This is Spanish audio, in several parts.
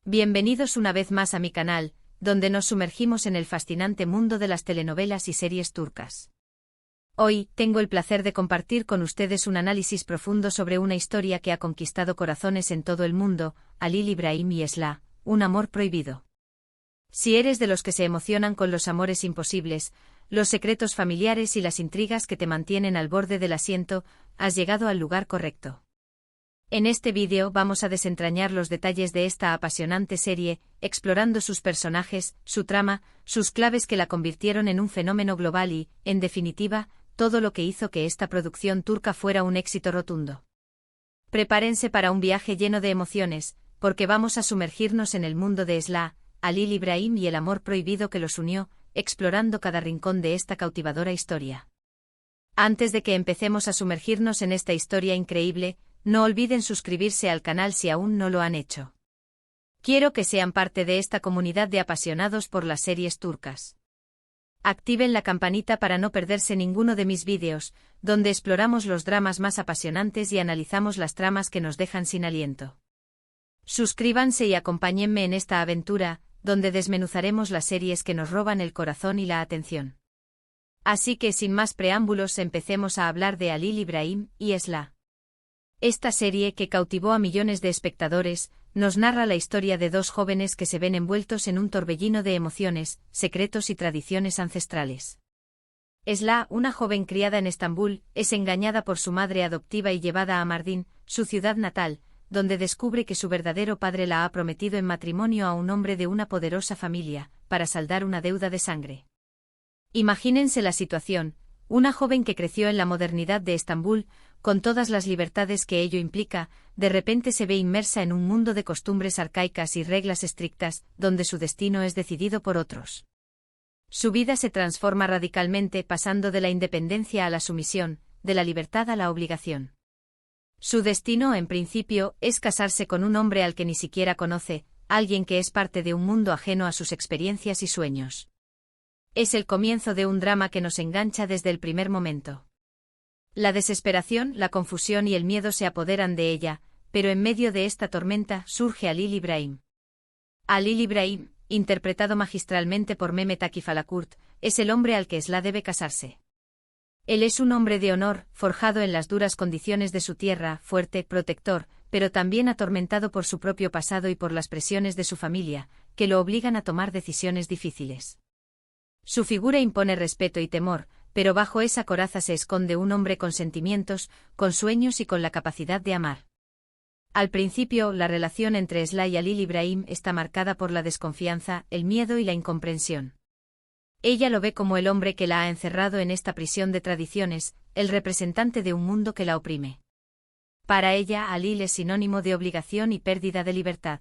Bienvenidos una vez más a mi canal, donde nos sumergimos en el fascinante mundo de las telenovelas y series turcas. Hoy, tengo el placer de compartir con ustedes un análisis profundo sobre una historia que ha conquistado corazones en todo el mundo, Halil İbrahim y Esla, un amor prohibido. Si eres de los que se emocionan con los amores imposibles, los secretos familiares y las intrigas que te mantienen al borde del asiento, has llegado al lugar correcto. En este vídeo vamos a desentrañar los detalles de esta apasionante serie, explorando sus personajes, su trama, sus claves que la convirtieron en un fenómeno global y, en definitiva, todo lo que hizo que esta producción turca fuera un éxito rotundo. Prepárense para un viaje lleno de emociones, porque vamos a sumergirnos en el mundo de Esla, Halil İbrahim y el amor prohibido que los unió, explorando cada rincón de esta cautivadora historia. Antes de que empecemos a sumergirnos en esta historia increíble, no olviden suscribirse al canal si aún no lo han hecho. Quiero que sean parte de esta comunidad de apasionados por las series turcas. Activen la campanita para no perderse ninguno de mis vídeos, donde exploramos los dramas más apasionantes y analizamos las tramas que nos dejan sin aliento. Suscríbanse y acompáñenme en esta aventura, donde desmenuzaremos las series que nos roban el corazón y la atención. Así que sin más preámbulos empecemos a hablar de Halil İbrahim y Esla. Esta serie, que cautivó a millones de espectadores, nos narra la historia de dos jóvenes que se ven envueltos en un torbellino de emociones, secretos y tradiciones ancestrales. Esla, una joven criada en Estambul, es engañada por su madre adoptiva y llevada a Mardin, su ciudad natal, donde descubre que su verdadero padre la ha prometido en matrimonio a un hombre de una poderosa familia, para saldar una deuda de sangre. Imagínense la situación: una joven que creció en la modernidad de Estambul, con todas las libertades que ello implica, de repente se ve inmersa en un mundo de costumbres arcaicas y reglas estrictas, donde su destino es decidido por otros. Su vida se transforma radicalmente, pasando de la independencia a la sumisión, de la libertad a la obligación. Su destino, en principio, es casarse con un hombre al que ni siquiera conoce, alguien que es parte de un mundo ajeno a sus experiencias y sueños. Es el comienzo de un drama que nos engancha desde el primer momento. La desesperación, la confusión y el miedo se apoderan de ella, pero en medio de esta tormenta surge Halil İbrahim. Halil İbrahim, interpretado magistralmente por Mehmet Akif Alakurt, es el hombre al que Esla debe casarse. Él es un hombre de honor, forjado en las duras condiciones de su tierra, fuerte, protector, pero también atormentado por su propio pasado y por las presiones de su familia, que lo obligan a tomar decisiones difíciles. Su figura impone respeto y temor, pero bajo esa coraza se esconde un hombre con sentimientos, con sueños y con la capacidad de amar. Al principio, la relación entre Esla y Halil İbrahim está marcada por la desconfianza, el miedo y la incomprensión. Ella lo ve como el hombre que la ha encerrado en esta prisión de tradiciones, el representante de un mundo que la oprime. Para ella, Halil es sinónimo de obligación y pérdida de libertad.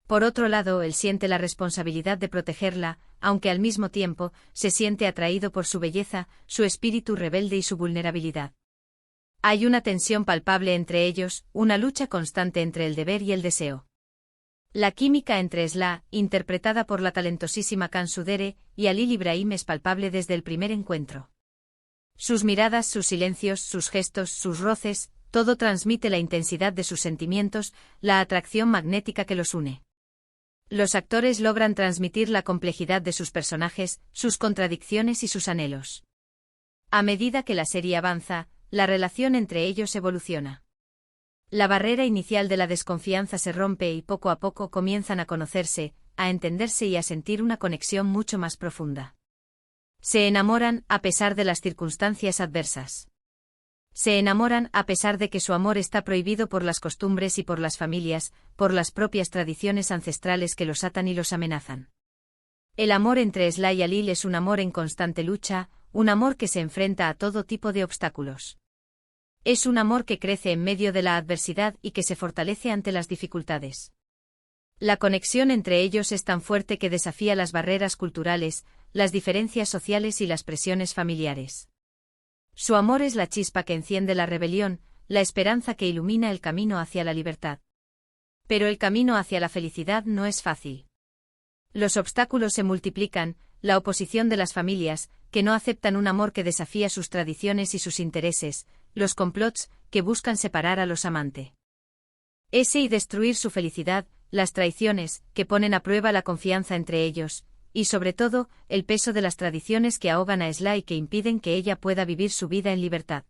Por otro lado, él siente la responsabilidad de protegerla, aunque al mismo tiempo, se siente atraído por su belleza, su espíritu rebelde y su vulnerabilidad. Hay una tensión palpable entre ellos, una lucha constante entre el deber y el deseo. La química entre Esla, interpretada por la talentosísima Cansu Dere, y Halil İbrahim es palpable desde el primer encuentro. Sus miradas, sus silencios, sus gestos, sus roces, todo transmite la intensidad de sus sentimientos, la atracción magnética que los une. Los actores logran transmitir la complejidad de sus personajes, sus contradicciones y sus anhelos. A medida que la serie avanza, la relación entre ellos evoluciona. La barrera inicial de la desconfianza se rompe y poco a poco comienzan a conocerse, a entenderse y a sentir una conexión mucho más profunda. Se enamoran a pesar de las circunstancias adversas. Se enamoran a pesar de que su amor está prohibido por las costumbres y por las familias, por las propias tradiciones ancestrales que los atan y los amenazan. El amor entre Esla y Halil es un amor en constante lucha, un amor que se enfrenta a todo tipo de obstáculos. Es un amor que crece en medio de la adversidad y que se fortalece ante las dificultades. La conexión entre ellos es tan fuerte que desafía las barreras culturales, las diferencias sociales y las presiones familiares. Su amor es la chispa que enciende la rebelión, la esperanza que ilumina el camino hacia la libertad. Pero el camino hacia la felicidad no es fácil. Los obstáculos se multiplican, la oposición de las familias, que no aceptan un amor que desafía sus tradiciones y sus intereses, los complots, que buscan separar a los amantes. Y destruir su felicidad, las traiciones, que ponen a prueba la confianza entre ellos, y sobre todo, el peso de las tradiciones que ahogan a Esla y que impiden que ella pueda vivir su vida en libertad.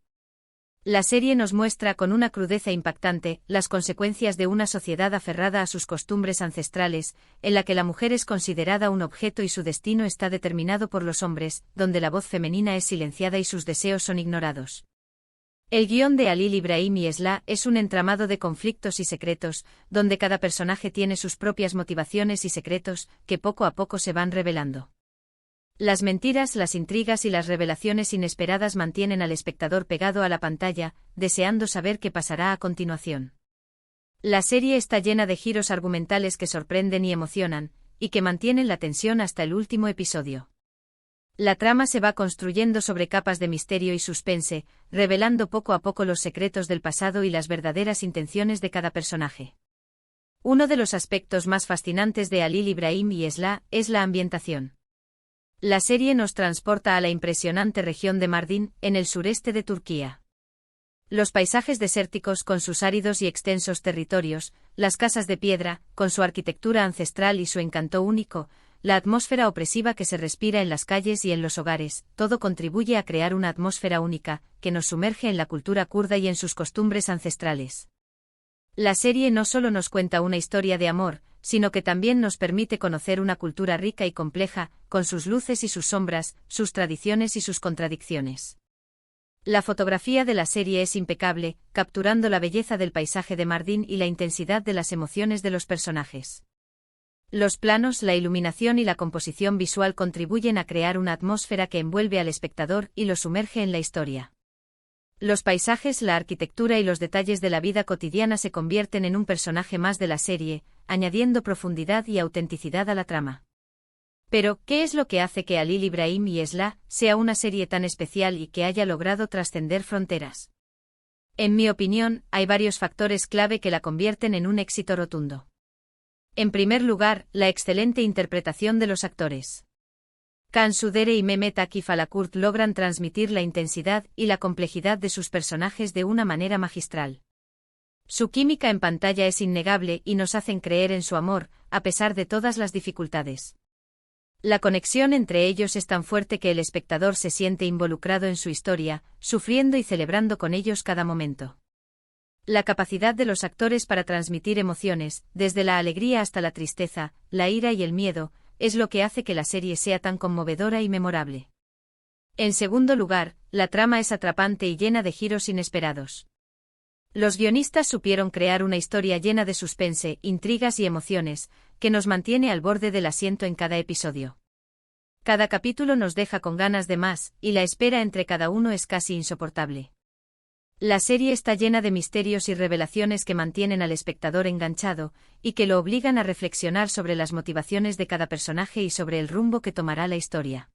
La serie nos muestra con una crudeza impactante las consecuencias de una sociedad aferrada a sus costumbres ancestrales, en la que la mujer es considerada un objeto y su destino está determinado por los hombres, donde la voz femenina es silenciada y sus deseos son ignorados. El guión de Halil Ibrahim y Esla es un entramado de conflictos y secretos, donde cada personaje tiene sus propias motivaciones y secretos, que poco a poco se van revelando. Las mentiras, las intrigas y las revelaciones inesperadas mantienen al espectador pegado a la pantalla, deseando saber qué pasará a continuación. La serie está llena de giros argumentales que sorprenden y emocionan, y que mantienen la tensión hasta el último episodio. La trama se va construyendo sobre capas de misterio y suspense, revelando poco a poco los secretos del pasado y las verdaderas intenciones de cada personaje. Uno de los aspectos más fascinantes de Halil Ibrahim y Esla es la ambientación. La serie nos transporta a la impresionante región de Mardin, en el sureste de Turquía. Los paisajes desérticos con sus áridos y extensos territorios, las casas de piedra, con su arquitectura ancestral y su encanto único, la atmósfera opresiva que se respira en las calles y en los hogares, todo contribuye a crear una atmósfera única, que nos sumerge en la cultura kurda y en sus costumbres ancestrales. La serie no solo nos cuenta una historia de amor, sino que también nos permite conocer una cultura rica y compleja, con sus luces y sus sombras, sus tradiciones y sus contradicciones. La fotografía de la serie es impecable, capturando la belleza del paisaje de Mardin y la intensidad de las emociones de los personajes. Los planos, la iluminación y la composición visual contribuyen a crear una atmósfera que envuelve al espectador y lo sumerge en la historia. Los paisajes, la arquitectura y los detalles de la vida cotidiana se convierten en un personaje más de la serie, añadiendo profundidad y autenticidad a la trama. Pero, ¿qué es lo que hace que Halil Ibrahim y Esla sea una serie tan especial y que haya logrado trascender fronteras? En mi opinión, hay varios factores clave que la convierten en un éxito rotundo. En primer lugar, la excelente interpretación de los actores. Cansu Dere y Mehmet Akif Alakurt logran transmitir la intensidad y la complejidad de sus personajes de una manera magistral. Su química en pantalla es innegable y nos hacen creer en su amor, a pesar de todas las dificultades. La conexión entre ellos es tan fuerte que el espectador se siente involucrado en su historia, sufriendo y celebrando con ellos cada momento. La capacidad de los actores para transmitir emociones, desde la alegría hasta la tristeza, la ira y el miedo, es lo que hace que la serie sea tan conmovedora y memorable. En segundo lugar, la trama es atrapante y llena de giros inesperados. Los guionistas supieron crear una historia llena de suspense, intrigas y emociones, que nos mantiene al borde del asiento en cada episodio. Cada capítulo nos deja con ganas de más, y la espera entre cada uno es casi insoportable. La serie está llena de misterios y revelaciones que mantienen al espectador enganchado, y que lo obligan a reflexionar sobre las motivaciones de cada personaje y sobre el rumbo que tomará la historia.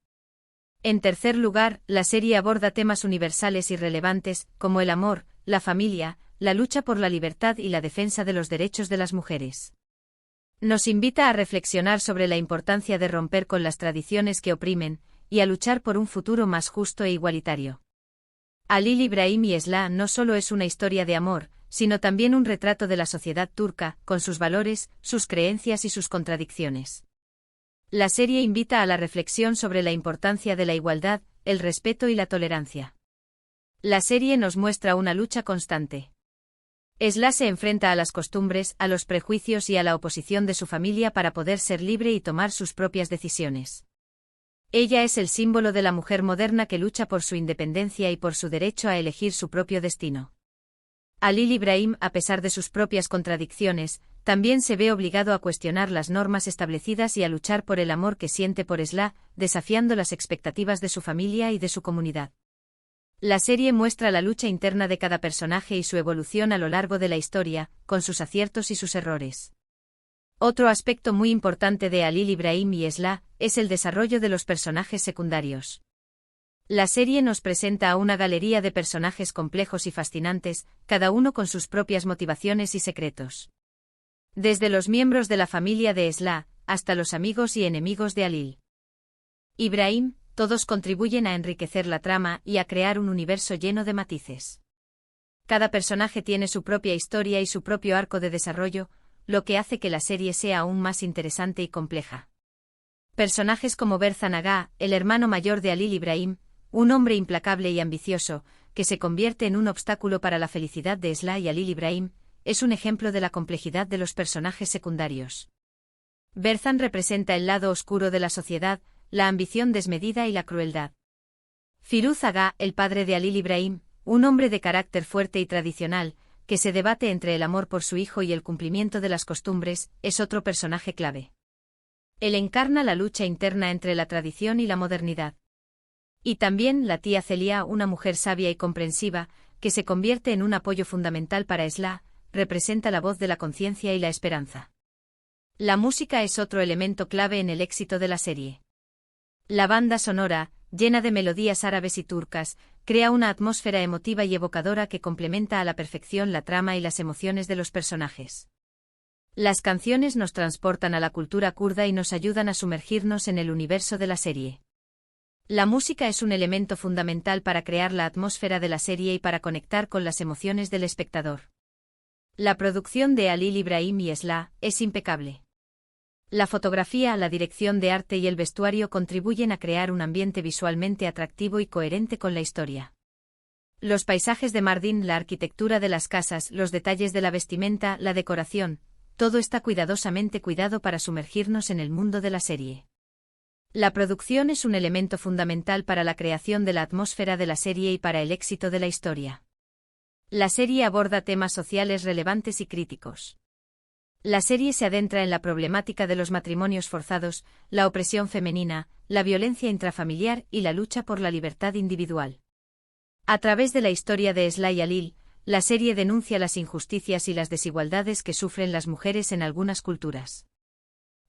En tercer lugar, la serie aborda temas universales y relevantes, como el amor, la familia, la lucha por la libertad y la defensa de los derechos de las mujeres. Nos invita a reflexionar sobre la importancia de romper con las tradiciones que oprimen, y a luchar por un futuro más justo e igualitario. Halil Ibrahim y Esla no solo es una historia de amor, sino también un retrato de la sociedad turca, con sus valores, sus creencias y sus contradicciones. La serie invita a la reflexión sobre la importancia de la igualdad, el respeto y la tolerancia. La serie nos muestra una lucha constante. Esla se enfrenta a las costumbres, a los prejuicios y a la oposición de su familia para poder ser libre y tomar sus propias decisiones. Ella es el símbolo de la mujer moderna que lucha por su independencia y por su derecho a elegir su propio destino. Halil Ibrahim, a pesar de sus propias contradicciones, también se ve obligado a cuestionar las normas establecidas y a luchar por el amor que siente por Esla, desafiando las expectativas de su familia y de su comunidad. La serie muestra la lucha interna de cada personaje y su evolución a lo largo de la historia, con sus aciertos y sus errores. Otro aspecto muy importante de Halil Ibrahim y Esla es el desarrollo de los personajes secundarios. La serie nos presenta a una galería de personajes complejos y fascinantes, cada uno con sus propias motivaciones y secretos. Desde los miembros de la familia de Esla, hasta los amigos y enemigos de Halil Ibrahim, todos contribuyen a enriquecer la trama y a crear un universo lleno de matices. Cada personaje tiene su propia historia y su propio arco de desarrollo, lo que hace que la serie sea aún más interesante y compleja. Personajes como Berzan Agha, el hermano mayor de Halil Ibrahim, un hombre implacable y ambicioso, que se convierte en un obstáculo para la felicidad de Esla y Halil Ibrahim, es un ejemplo de la complejidad de los personajes secundarios. Berzan representa el lado oscuro de la sociedad, la ambición desmedida y la crueldad. Firuz Agha, el padre de Halil Ibrahim, un hombre de carácter fuerte y tradicional, que se debate entre el amor por su hijo y el cumplimiento de las costumbres, es otro personaje clave. Él encarna la lucha interna entre la tradición y la modernidad. Y también la tía Celia, una mujer sabia y comprensiva, que se convierte en un apoyo fundamental para Esla, representa la voz de la conciencia y la esperanza. La música es otro elemento clave en el éxito de la serie. La banda sonora, llena de melodías árabes y turcas, crea una atmósfera emotiva y evocadora que complementa a la perfección la trama y las emociones de los personajes. Las canciones nos transportan a la cultura kurda y nos ayudan a sumergirnos en el universo de la serie. La música es un elemento fundamental para crear la atmósfera de la serie y para conectar con las emociones del espectador. La producción de Halil Ibrahim y Esla es impecable. La fotografía, la dirección de arte y el vestuario contribuyen a crear un ambiente visualmente atractivo y coherente con la historia. Los paisajes de Mardin, la arquitectura de las casas, los detalles de la vestimenta, la decoración, todo está cuidadosamente cuidado para sumergirnos en el mundo de la serie. La producción es un elemento fundamental para la creación de la atmósfera de la serie y para el éxito de la historia. La serie aborda temas sociales relevantes y críticos. La serie se adentra en la problemática de los matrimonios forzados, la opresión femenina, la violencia intrafamiliar y la lucha por la libertad individual. A través de la historia de Esla y Halil, la serie denuncia las injusticias y las desigualdades que sufren las mujeres en algunas culturas.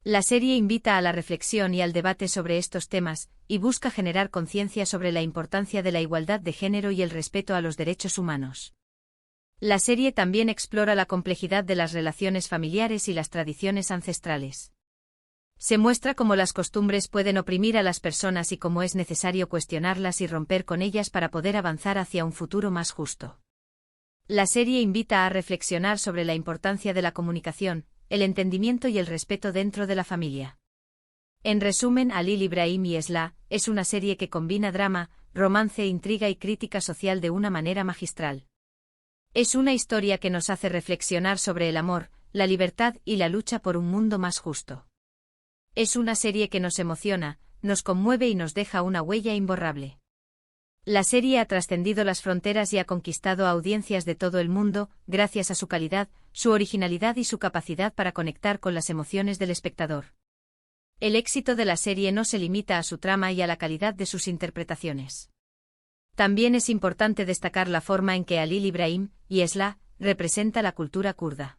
La serie invita a la reflexión y al debate sobre estos temas, y busca generar conciencia sobre la importancia de la igualdad de género y el respeto a los derechos humanos. La serie también explora la complejidad de las relaciones familiares y las tradiciones ancestrales. Se muestra cómo las costumbres pueden oprimir a las personas y cómo es necesario cuestionarlas y romper con ellas para poder avanzar hacia un futuro más justo. La serie invita a reflexionar sobre la importancia de la comunicación, el entendimiento y el respeto dentro de la familia. En resumen, Halil Ibrahim y Esla es una serie que combina drama, romance, intriga y crítica social de una manera magistral. Es una historia que nos hace reflexionar sobre el amor, la libertad y la lucha por un mundo más justo. Es una serie que nos emociona, nos conmueve y nos deja una huella imborrable. La serie ha trascendido las fronteras y ha conquistado a audiencias de todo el mundo, gracias a su calidad, su originalidad y su capacidad para conectar con las emociones del espectador. El éxito de la serie no se limita a su trama y a la calidad de sus interpretaciones. También es importante destacar la forma en que Halil Ibrahim y Esla representa la cultura kurda.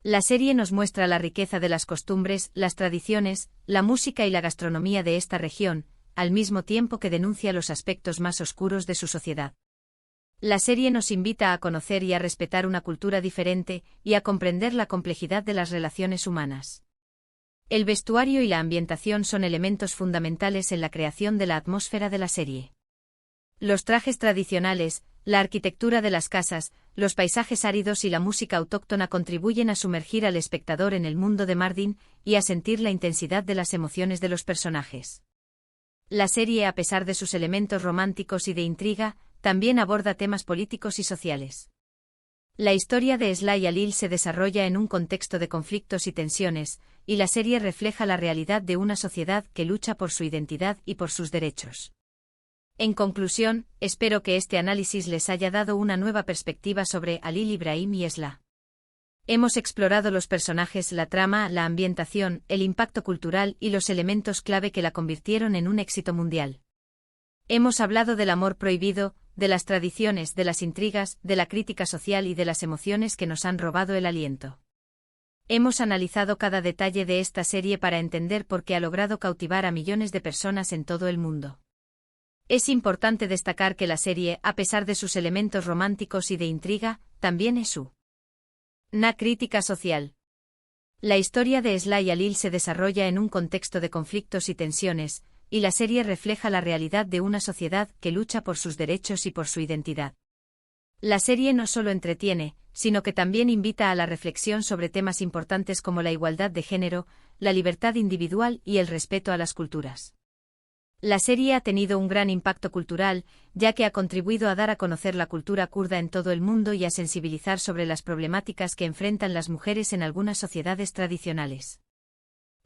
La serie nos muestra la riqueza de las costumbres, las tradiciones, la música y la gastronomía de esta región, al mismo tiempo que denuncia los aspectos más oscuros de su sociedad. La serie nos invita a conocer y a respetar una cultura diferente y a comprender la complejidad de las relaciones humanas. El vestuario y la ambientación son elementos fundamentales en la creación de la atmósfera de la serie. Los trajes tradicionales, la arquitectura de las casas, los paisajes áridos y la música autóctona contribuyen a sumergir al espectador en el mundo de Mardin y a sentir la intensidad de las emociones de los personajes. La serie, a pesar de sus elementos románticos y de intriga, también aborda temas políticos y sociales. La historia de Esla y Halil se desarrolla en un contexto de conflictos y tensiones, y la serie refleja la realidad de una sociedad que lucha por su identidad y por sus derechos. En conclusión, espero que este análisis les haya dado una nueva perspectiva sobre Halil Ibrahim y Esla. Hemos explorado los personajes, la trama, la ambientación, el impacto cultural y los elementos clave que la convirtieron en un éxito mundial. Hemos hablado del amor prohibido, de las tradiciones, de las intrigas, de la crítica social y de las emociones que nos han robado el aliento. Hemos analizado cada detalle de esta serie para entender por qué ha logrado cautivar a millones de personas en todo el mundo. Es importante destacar que la serie, a pesar de sus elementos románticos y de intriga, también es una crítica social. La historia de Esla y Halil se desarrolla en un contexto de conflictos y tensiones, y la serie refleja la realidad de una sociedad que lucha por sus derechos y por su identidad. La serie no solo entretiene, sino que también invita a la reflexión sobre temas importantes como la igualdad de género, la libertad individual y el respeto a las culturas. La serie ha tenido un gran impacto cultural, ya que ha contribuido a dar a conocer la cultura kurda en todo el mundo y a sensibilizar sobre las problemáticas que enfrentan las mujeres en algunas sociedades tradicionales.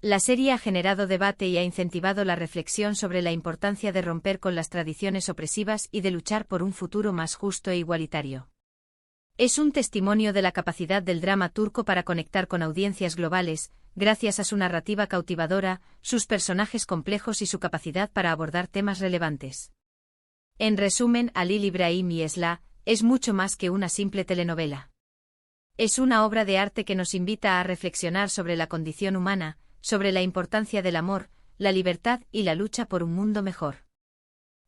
La serie ha generado debate y ha incentivado la reflexión sobre la importancia de romper con las tradiciones opresivas y de luchar por un futuro más justo e igualitario. Es un testimonio de la capacidad del drama turco para conectar con audiencias globales, gracias a su narrativa cautivadora, sus personajes complejos y su capacidad para abordar temas relevantes. En resumen, Halil İbrahim y Esla es mucho más que una simple telenovela. Es una obra de arte que nos invita a reflexionar sobre la condición humana, sobre la importancia del amor, la libertad y la lucha por un mundo mejor.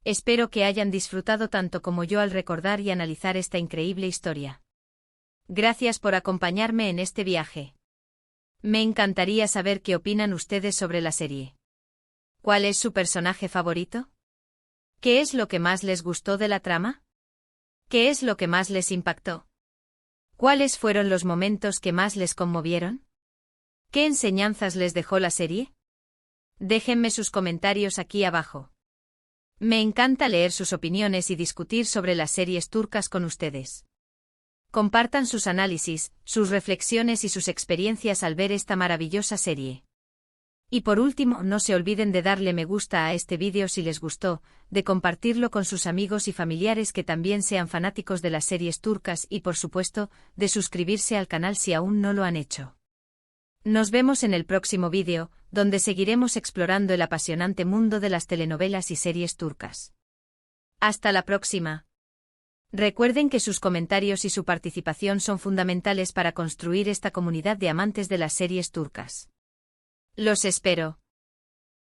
Espero que hayan disfrutado tanto como yo al recordar y analizar esta increíble historia. Gracias por acompañarme en este viaje. Me encantaría saber qué opinan ustedes sobre la serie. ¿Cuál es su personaje favorito? ¿Qué es lo que más les gustó de la trama? ¿Qué es lo que más les impactó? ¿Cuáles fueron los momentos que más les conmovieron? ¿Qué enseñanzas les dejó la serie? Déjenme sus comentarios aquí abajo. Me encanta leer sus opiniones y discutir sobre las series turcas con ustedes. Compartan sus análisis, sus reflexiones y sus experiencias al ver esta maravillosa serie. Y por último, no se olviden de darle me gusta a este vídeo si les gustó, de compartirlo con sus amigos y familiares que también sean fanáticos de las series turcas y por supuesto, de suscribirse al canal si aún no lo han hecho. Nos vemos en el próximo vídeo, donde seguiremos explorando el apasionante mundo de las telenovelas y series turcas. Hasta la próxima. Recuerden que sus comentarios y su participación son fundamentales para construir esta comunidad de amantes de las series turcas. Los espero.